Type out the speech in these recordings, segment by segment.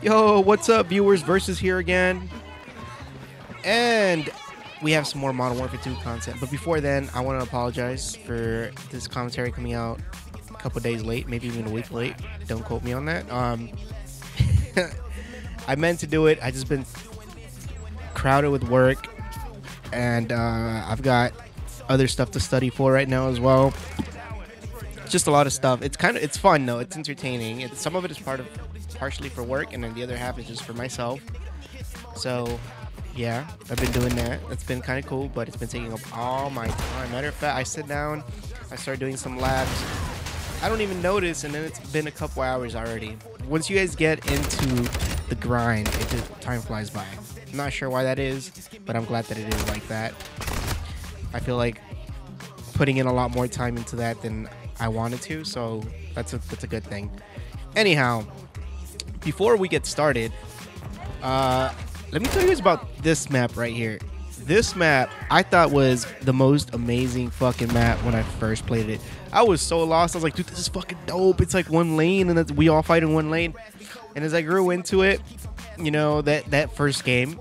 Yo, what's up, viewers? Versus here again. And we have some more Modern Warfare 2 content. But before then, I want to apologize for this commentary coming out a couple days late, maybe even a week late. Don't quote me on that. I meant to do it. I just been crowded with work, and I've got other stuff to study for right now as well. Just a lot of stuff. It's fun though. It's entertaining. Some of it is partially for work, and then the other half is just for myself. So yeah, I've been doing that. That's been kind of cool, but it's been taking up all my time. Matter of fact, I sit down, I start doing some labs. I don't even notice, and then it's been a couple hours already. Once you guys get into the grind, time flies by. I'm not sure why that is, but I'm glad that it is like that. I feel like putting in a lot more time into that than I wanted to, so that's a good thing. Anyhow, before we get started, let me tell you guys about this map right here. This map I thought was the most amazing fucking map when I first played it. I was so lost. I was like, dude, this is fucking dope. It's like one lane, and we all fight in one lane. And as I grew into it, you know, that first game,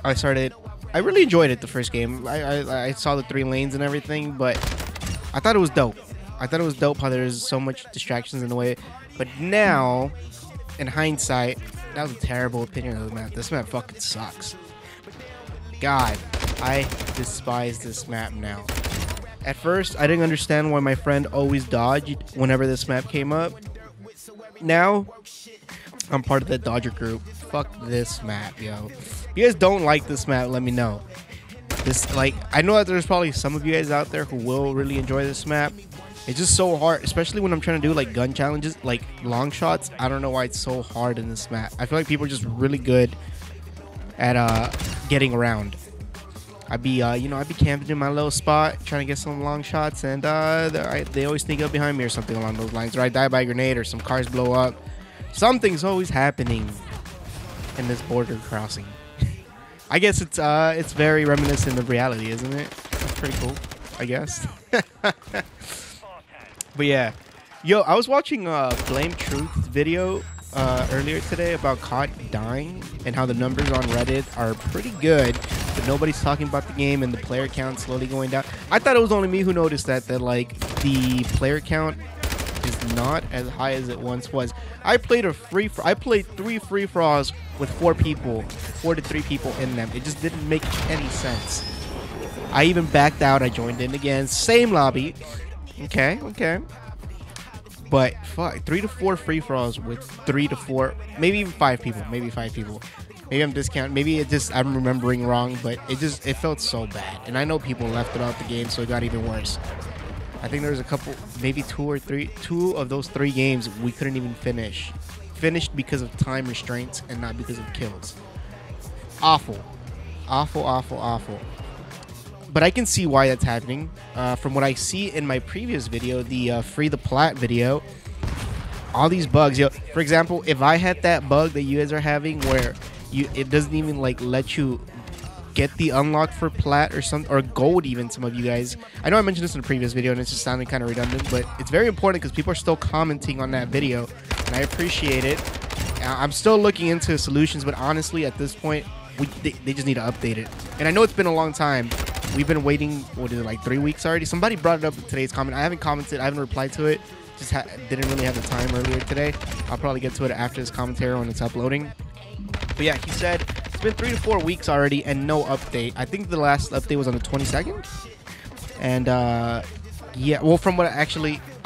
I really enjoyed it the first game. I saw the 3 lanes and everything, but I thought it was dope. I thought it was dope how there's so much distractions in the way. But now, in hindsight, that was a terrible opinion of the map. This map fucking sucks. God, I despise this map now. At first, I didn't understand why my friend always dodged whenever this map came up. Now, I'm part of the Dodger group. Fuck this map, yo. If you guys don't like this map, let me know. I know that there's probably some of you guys out there who will really enjoy this map. It's just so hard, especially when I'm trying to do like gun challenges, like long shots. I don't know why it's so hard in this map. I feel like people are just really good at getting around. I'd be camping in my little spot trying to get some long shots, and they always sneak up behind me or something along those lines, or I die by a grenade, or some cars blow up. Something's always happening in this border crossing. I guess it's very reminiscent of reality, isn't it? It's pretty cool, I guess. But yeah, yo, I was watching Blame Truth's video earlier today about COD dying and how the numbers on Reddit are pretty good, but nobody's talking about the game and the player count slowly going down. I thought it was only me who noticed that like the player count is not as high as it once was. I played 3 free-for-alls with 4 to 3 people in them. It just didn't make any sense. I even backed out. I joined in again, same lobby. Okay. But fuck, 3 to 4 free-for-alls with 3 to 4, maybe even 5 people. Maybe I'm discounting. Maybe I'm remembering wrong, but it felt so bad. And I know people left throughout the game, so it got even worse. I think there was a couple, maybe 2 of those 3 games we couldn't even finish. Finished because of time restraints and not because of kills. Awful. But I can see why that's happening. From what I see in my previous video, the Free the Plat video, all these bugs. Yo, for example, if I had that bug that you guys are having where it doesn't even like let you get the unlock for plat or gold, even some of you guys. I know I mentioned this in a previous video and it's just sounding kind of redundant, but it's very important because people are still commenting on that video and I appreciate it. I'm still looking into solutions, but honestly at this point they just need to update it. And I know it's been a long time. We've been waiting, what is it, like 3 weeks already? Somebody brought it up in today's comment. I haven't commented, I haven't replied to it. Just didn't really have the time earlier today. I'll probably get to it after this commentary when it's uploading. But yeah, he said it's been 3 to 4 weeks already and no update. I think the last update was on the 22nd. And yeah, well, from what I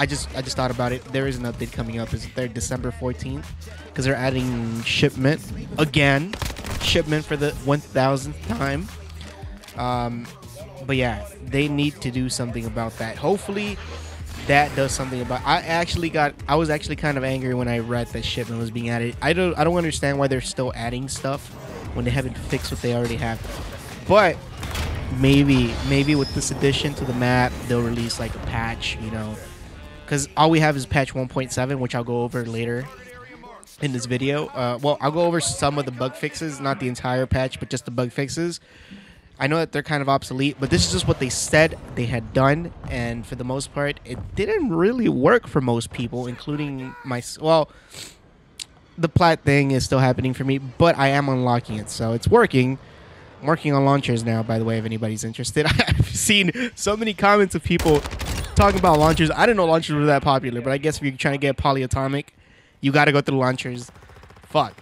just thought about it, there is an update coming up. It's their December 14th because they're adding shipment again. Shipment for the 1000th time. But yeah, they need to do something about that. Hopefully that does something about I was actually kind of angry when I read that shipment was being added. I don't understand why they're still adding stuff when they haven't fixed what they already have. But maybe with this addition to the map, they'll release like a patch, you know, because all we have is patch 1.7, which I'll go over later in this video. Well, I'll go over some of the bug fixes, not the entire patch, but just the bug fixes. I know that they're kind of obsolete, but this is just what they said they had done, and for the most part, it didn't really work for most people, including my... Well, the plat thing is still happening for me, but I am unlocking it, so it's working. I'm working on launchers now, by the way, if anybody's interested. I've seen so many comments of people talking about launchers. I didn't know launchers were that popular, but I guess if you're trying to get polyatomic, you got to go through launchers. Fuck.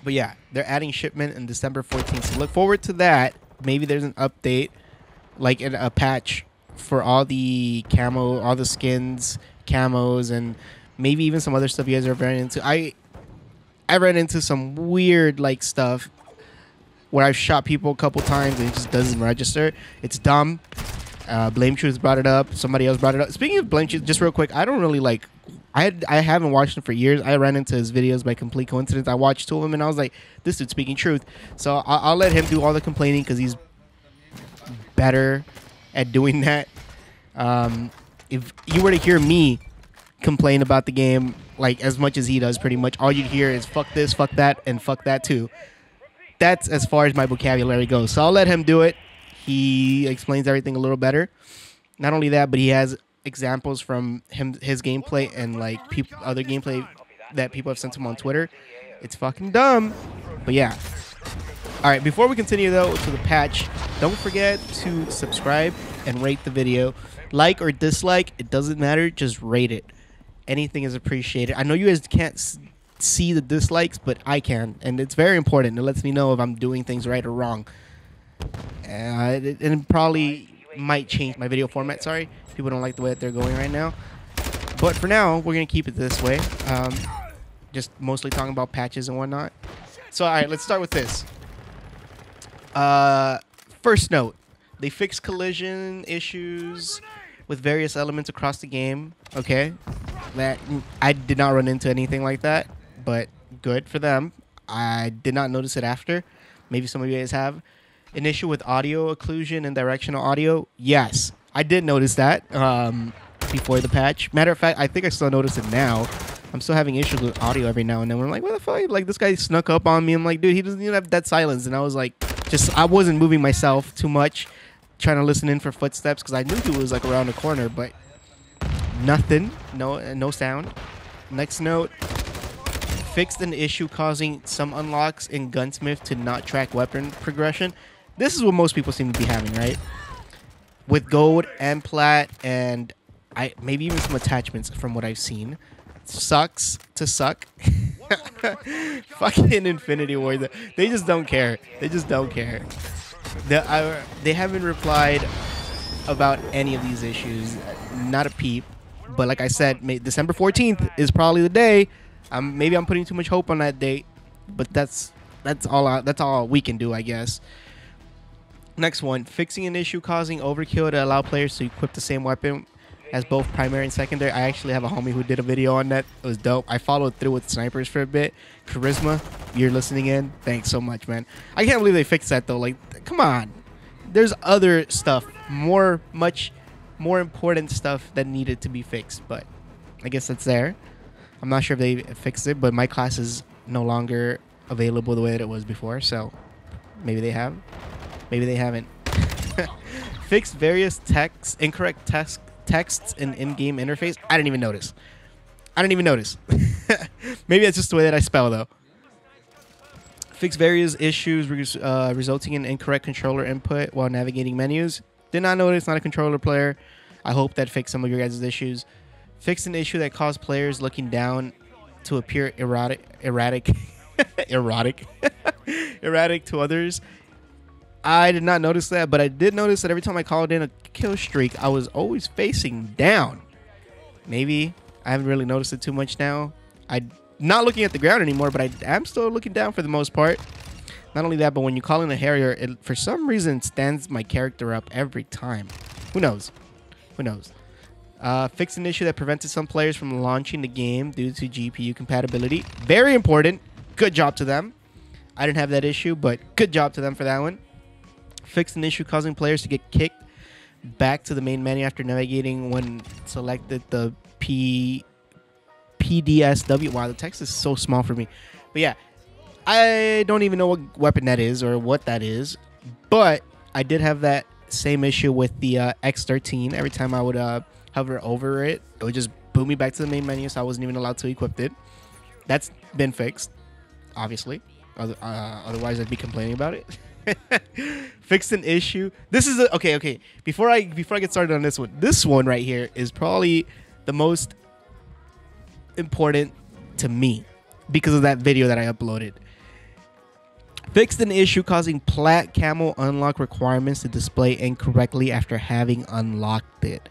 But yeah, they're adding shipment in December 14th, so look forward to that. Maybe there's an update, like in a patch for all the camo, all the skins, camos, and maybe even some other stuff you guys are running into. I ran into some weird like stuff where I've shot people a couple times and it just doesn't register. It's dumb. Blame Truth brought it up. Somebody else brought it up. Speaking of Blame Truth, just real quick, I don't really like. I haven't watched him for years. I ran into his videos by complete coincidence. I watched two of them and I was like, this dude's speaking truth. So I'll let him do all the complaining because he's better at doing that. If you were to hear me complain about the game like as much as he does, pretty much all you'd hear is fuck this, fuck that, and fuck that too. That's as far as my vocabulary goes. So I'll let him do it. He explains everything a little better. Not only that, but he has examples from his gameplay and like other gameplay that people have sent him on Twitter. It's fucking dumb. But yeah. All right, before we continue though to the patch, don't forget to subscribe and rate the video. Like or dislike, it doesn't matter, just rate it. Anything is appreciated. I know you guys can't see the dislikes, but I can, and it's very important. It lets me know if I'm doing things right or wrong. And it probably might change my video format. Sorry, people don't like the way that they're going right now. But for now, we're gonna keep it this way. Just mostly talking about patches and whatnot. So all right, let's start with this. First note: they fixed collision issues with various elements across the game. Okay, that I did not run into anything like that, but good for them. I did not notice it after. Maybe some of you guys have. An issue with audio occlusion and directional audio. Yes, I did notice that before the patch. Matter of fact, I think I still notice it now. I'm still having issues with audio every now and then. I'm like, what the fuck? Like, this guy snuck up on me. I'm like, dude, he doesn't even have dead silence. And I was like, I wasn't moving myself too much, trying to listen in for footsteps because I knew he was like around the corner, but nothing. No sound. Next note. Fixed an issue causing some unlocks in Gunsmith to not track weapon progression. This is what most people seem to be having, right? With gold and plat and maybe even some attachments from what I've seen. Sucks to suck. Fucking Infinity Ward. They just don't care. They just don't care. They haven't replied about any of these issues. Not a peep. But like I said, December 14th is probably the day. Maybe I'm putting too much hope on that date, but that's all we can do, I guess. Next one, fixing an issue causing overkill to allow players to equip the same weapon as both primary and secondary. I actually have a homie who did a video on that. It was dope. I followed through with snipers for a bit. Charisma, you're listening in. Thanks so much, man. I can't believe they fixed that though. Like, come on. There's other stuff, much more important stuff that needed to be fixed, but I guess that's there. I'm not sure if they fixed it, but my class is no longer available the way that it was before, so maybe they have. Maybe they haven't. Fixed various incorrect texts in in-game interface. I didn't even notice. Maybe that's just the way that I spell, though. Fixed various issues resulting in incorrect controller input while navigating menus. Did not notice, not a controller player. I hope that fixed some of your guys' issues. Fixed an issue that caused players looking down to appear erratic to others. I did not notice that, but I did notice that every time I called in a kill streak, I was always facing down. Maybe I haven't really noticed it too much now. I'm not looking at the ground anymore, but I am still looking down for the most part. Not only that, but when you call in a Harrier, it for some reason stands my character up every time. Who knows? Who knows? Fixed an issue that prevented some players from launching the game due to GPU compatibility. Very important. Good job to them. I didn't have that issue, but good job to them for that one. Fixed an issue causing players to get kicked back to the main menu after navigating when selected the PDSW. Wow, the text is so small for me. But yeah, I don't even know what weapon that is or what that is. But I did have that same issue with the X13. Every time I would hover over it, it would just boot me back to the main menu, so I wasn't even allowed to equip it. That's been fixed, obviously. Otherwise, I'd be complaining about it. Fixed an issue. This is okay. Before I get started on this one right here is probably the most important to me because of that video that I uploaded. Fixed an issue causing plat camo unlock requirements to display incorrectly after having unlocked it.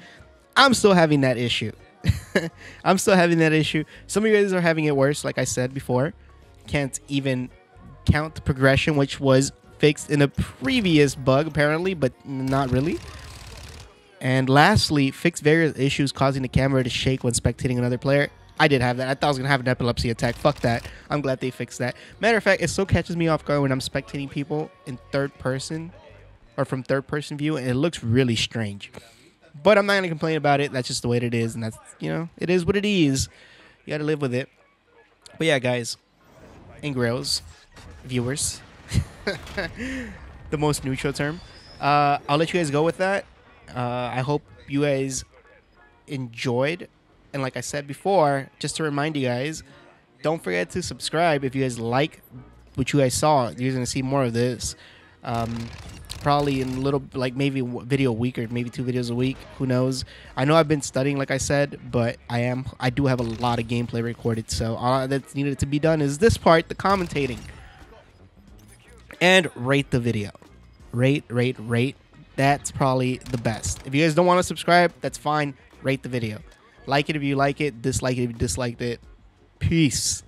I'm still having that issue. I'm still having that issue. Some of you guys are having it worse, like I said before. Can't even count the progression, which was fixed in a previous bug, apparently, but not really. And lastly, fixed various issues causing the camera to shake when spectating another player. I did have that. I thought I was going to have an epilepsy attack. Fuck that. I'm glad they fixed that. Matter of fact, it still catches me off guard when I'm spectating people in third person or from third person view, and it looks really strange. But I'm not going to complain about it. That's just the way it is, and that's, you know, it is what it is. You got to live with it. But yeah, guys and girls, viewers, the most neutral term. I'll let you guys go with that. I hope you guys enjoyed. And like I said before, just to remind you guys, don't forget to subscribe if you guys like what you guys saw. You're going to see more of this. Probably in a little, like maybe video a week or maybe 2 videos a week. Who knows? I know I've been studying, like I said, but I do have a lot of gameplay recorded. So all that's needed to be done is this part, the commentating. And rate the video. Rate. That's probably the best. If you guys don't want to subscribe, that's fine. Rate the video. Like it if you like it. Dislike it if you disliked it. Peace.